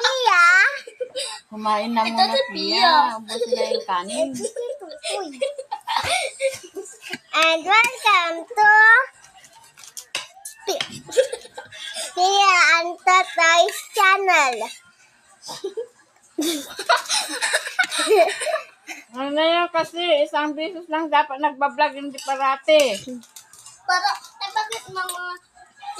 Pia? Kumain na Ito muna, si Pia. Ubus na yung kanin. And welcome to Pia and Tatay's channel. Ano na yan kasi, isang beses lang dapat nagbablog, hindi parati. Para, bakit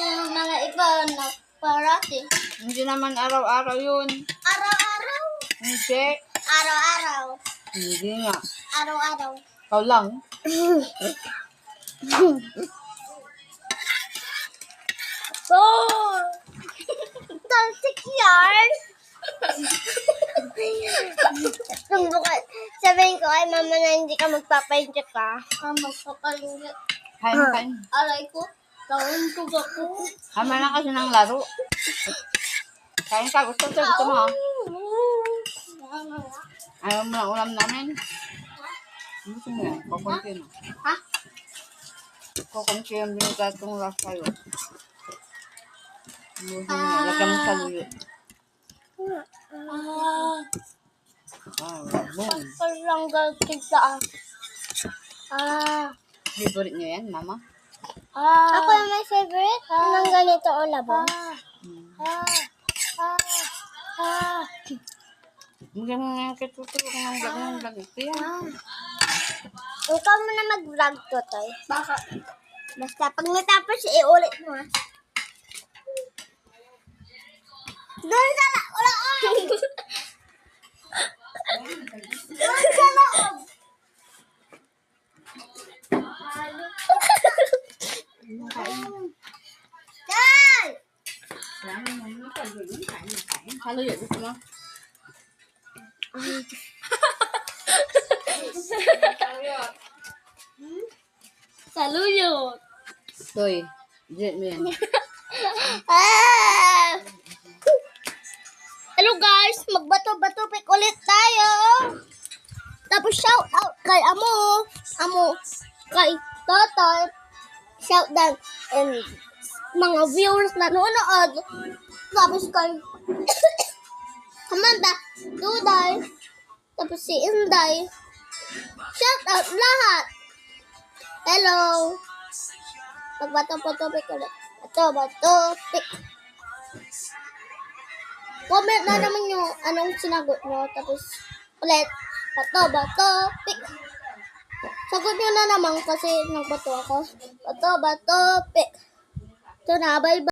yung mga iba na parati? Hindi naman araw-araw yun. Araw-araw. Hindi. Araw-araw. Hindi nga. Araw-araw. Ikaw lang. Oh! Talsik yan! Sabihin ko ay mama na hindi ka magpapainjek ka. Magpapalingat. Kain. Alay ko. Tawin ko ako. Kama na kasi ng laro. Kain ka. Gusto mo ha? Ayaw mo na ulam namin. Gusto mo yan. Kukunti na. Ha? Kukunti yung binigay kong ras kayo. Gusto mo na. Lagyan mo sa lulit. Boom. Palanggal kita. Favorite niyo yan, mama? Ako yung may favorite. Nang ganito o labong. Hindi mo nga kitutulog ng vlog ito yan. Ikaw mo na mag-vlog to, Toy. Baka. Basta pag natapos, iulit mo ha. Doon sa loob! Doon sa loob! Tay! Halo yun, gusto mo? Saluyot. Toy, jet mo yan. Hello guys, magbato-bato pick ulit tayo. Tapos shout out kay Amo, kay Totoy, shout out and mga viewers na nanonood. Tapos kay Amanda, Duday, tapos si Inday. Shout out lahat. Hello. Magbato-bato pick ulit. Bato-bato pick. Comment na naman yung anong sinagot nyo. Tapos, ulit, bato, pick. Sagot nyo na naman kasi nagbato ako. Bato, pick. Ito na, bye-bye.